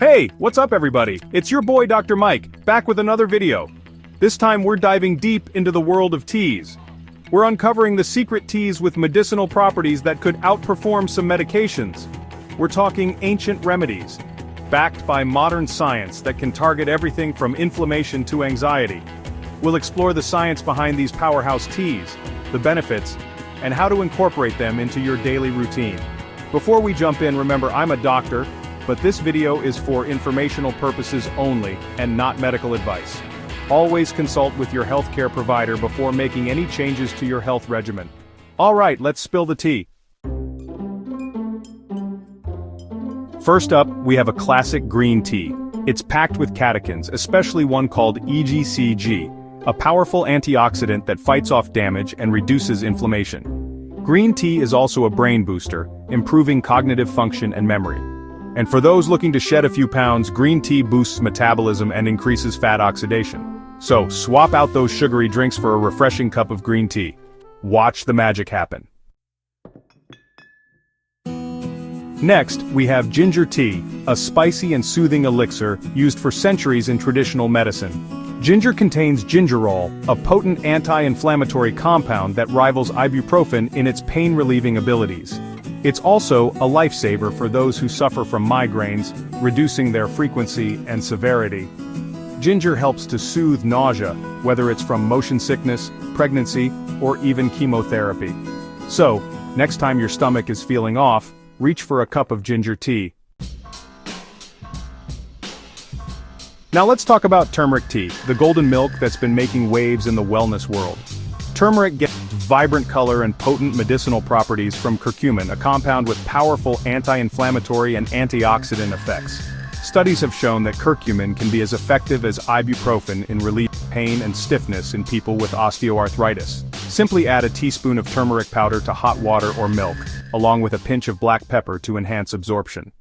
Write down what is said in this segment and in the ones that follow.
Hey, what's up everybody? It's your boy Dr. Mike, back with another video. This time we're diving deep into the world of teas. We're uncovering the secret teas with medicinal properties that could outperform some medications. We're talking ancient remedies, backed by modern science that can target everything from inflammation to anxiety. We'll explore the science behind these powerhouse teas, the benefits, and how to incorporate them into your daily routine. Before we jump in, remember I'm a doctor, but this video is for informational purposes only and not medical advice. Always consult with your healthcare provider before making any changes to your health regimen. Alright, let's spill the tea. First up, we have a classic green tea. It's packed with catechins, especially one called EGCG, a powerful antioxidant that fights off damage and reduces inflammation. Green tea is also a brain booster, improving cognitive function and memory. And for those looking to shed a few pounds, green tea boosts metabolism and increases fat oxidation. So, swap out those sugary drinks for a refreshing cup of green tea. Watch the magic happen. Next, we have ginger tea, a spicy and soothing elixir used for centuries in traditional medicine. Ginger contains gingerol, a potent anti-inflammatory compound that rivals ibuprofen in its pain-relieving abilities. It's also a lifesaver for those who suffer from migraines, reducing their frequency and severity. Ginger helps to soothe nausea, whether it's from motion sickness, pregnancy, or even chemotherapy. So, next time your stomach is feeling off, reach for a cup of ginger tea. Now let's talk about turmeric tea, the golden milk that's been making waves in the wellness world. Turmeric gets vibrant color and potent medicinal properties from curcumin, a compound with powerful anti-inflammatory and antioxidant effects. Studies have shown that curcumin can be as effective as ibuprofen in relieving pain and stiffness in people with osteoarthritis. Simply add a teaspoon of turmeric powder to hot water or milk, along with a pinch of black pepper to enhance absorption.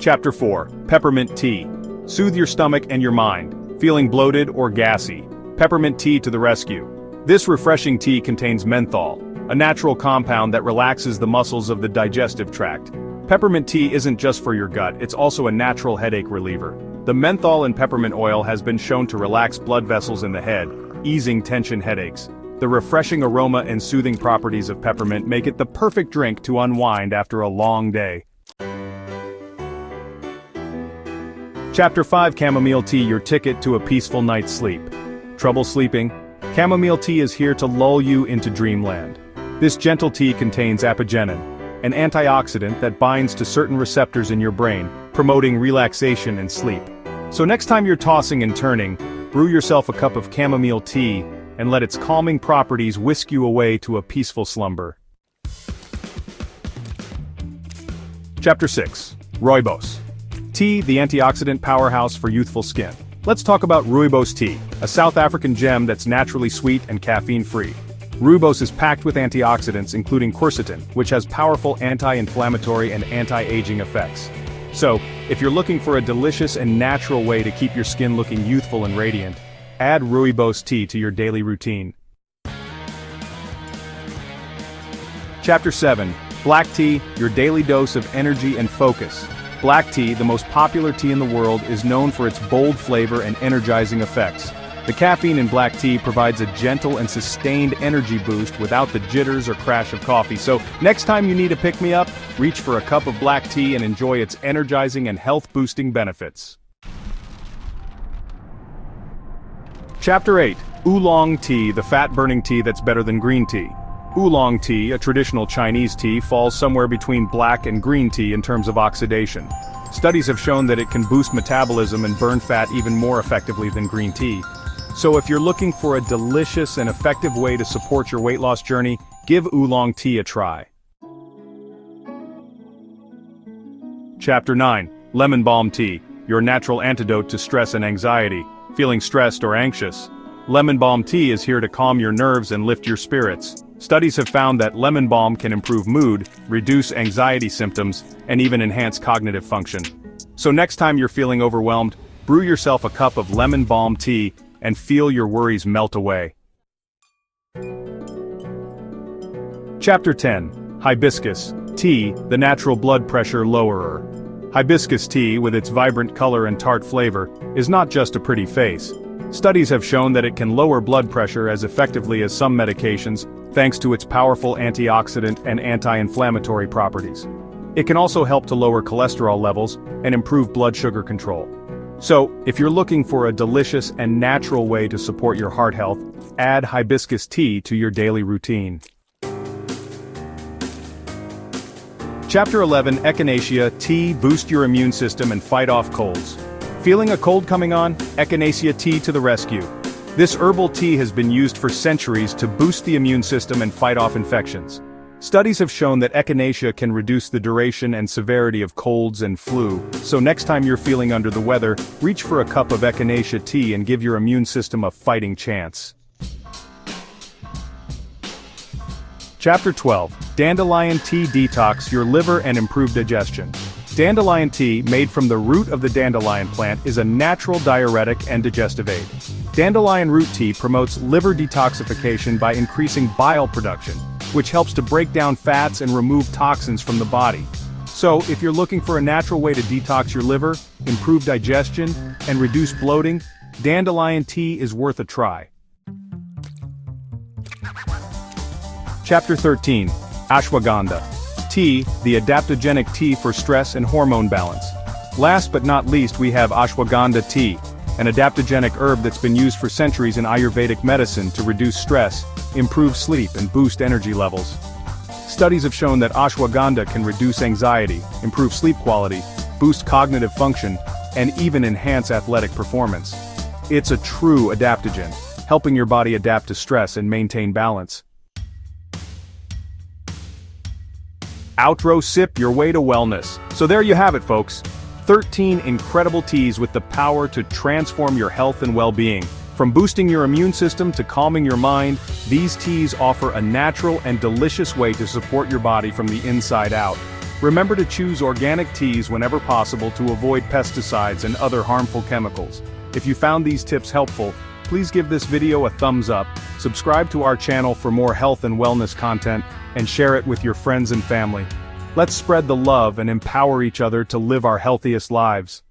Chapter 4. Peppermint tea. Soothe your stomach and your mind. Feeling bloated or gassy? Peppermint tea to the rescue. This refreshing tea contains menthol, a natural compound that relaxes the muscles of the digestive tract. Peppermint tea isn't just for your gut, it's also a natural headache reliever. The menthol in peppermint oil has been shown to relax blood vessels in the head, easing tension headaches. The refreshing aroma and soothing properties of peppermint make it the perfect drink to unwind after a long day. Chapter 5. Chamomile tea, your ticket to a peaceful night's sleep. Trouble sleeping? Chamomile tea is here to lull you into dreamland. This gentle tea contains apigenin, an antioxidant that binds to certain receptors in your brain, promoting relaxation and sleep. So next time you're tossing and turning, brew yourself a cup of chamomile tea and let its calming properties whisk you away to a peaceful slumber. Chapter 6. Rooibos. Tea, the antioxidant powerhouse for youthful skin. Let's talk about rooibos tea, a South African gem that's naturally sweet and caffeine-free. Rooibos is packed with antioxidants including quercetin, which has powerful anti-inflammatory and anti-aging effects. So, if you're looking for a delicious and natural way to keep your skin looking youthful and radiant, add rooibos tea to your daily routine. Chapter 7. Black tea, your daily dose of energy and focus. Black tea, the most popular tea in the world, is known for its bold flavor and energizing effects. The caffeine in black tea provides a gentle and sustained energy boost without the jitters or crash of coffee. So, next time you need a pick-me-up, reach for a cup of black tea and enjoy its energizing and health-boosting benefits. Chapter 8. Oolong tea, the fat-burning tea that's better than green tea. Oolong tea, a traditional Chinese tea, falls somewhere between black and green tea in terms of oxidation. Studies have shown that it can boost metabolism and burn fat even more effectively than green tea. So if you're looking for a delicious and effective way to support your weight loss journey, give oolong tea a try. Chapter 9. Lemon balm tea, your natural antidote to stress and anxiety. Feeling stressed or anxious? Lemon balm tea is here to calm your nerves and lift your spirits. Studies have found that lemon balm can improve mood, reduce anxiety symptoms, and even enhance cognitive function. So next time you're feeling overwhelmed, brew yourself a cup of lemon balm tea and feel your worries melt away. Chapter 10. Hibiscus, Tea, the natural blood pressure lowerer. Hibiscus tea, with its vibrant color and tart flavor, is not just a pretty face. Studies have shown that it can lower blood pressure as effectively as some medications, thanks to its powerful antioxidant and anti-inflammatory properties. It can also help to lower cholesterol levels and improve blood sugar control. So, if you're looking for a delicious and natural way to support your heart health, add hibiscus tea to your daily routine. Chapter 11, Echinacea Tea, boost your immune system and fight off colds. Feeling a cold coming on? Echinacea tea to the rescue. This herbal tea has been used for centuries to boost the immune system and fight off infections. Studies have shown that echinacea can reduce the duration and severity of colds and flu, so next time you're feeling under the weather, reach for a cup of echinacea tea and give your immune system a fighting chance. Chapter 12, Dandelion Tea Detox Your Liver and Improve Digestion. Dandelion tea, made from the root of the dandelion plant, is a natural diuretic and digestive aid. Dandelion root tea promotes liver detoxification by increasing bile production, which helps to break down fats and remove toxins from the body. So, if you're looking for a natural way to detox your liver, improve digestion, and reduce bloating, dandelion tea is worth a try. Chapter 13, Ashwagandha. Tea, the adaptogenic tea for stress and hormone balance. Last but not least, we have ashwagandha tea, an adaptogenic herb that's been used for centuries in Ayurvedic medicine to reduce stress, improve sleep, and boost energy levels. Studies have shown that ashwagandha can reduce anxiety, improve sleep quality, boost cognitive function, and even enhance athletic performance. It's a true adaptogen, helping your body adapt to stress and maintain balance. Outro, sip your way to wellness. So there you have it, folks. 13 incredible teas with the power to transform your health and well-being. From boosting your immune system to calming your mind, these teas offer a natural and delicious way to support your body from the inside out. Remember to choose organic teas whenever possible to avoid pesticides and other harmful chemicals. If you found these tips helpful, please give this video a thumbs up, subscribe to our channel for more health and wellness content, and share it with your friends and family. Let's spread the love and empower each other to live our healthiest lives.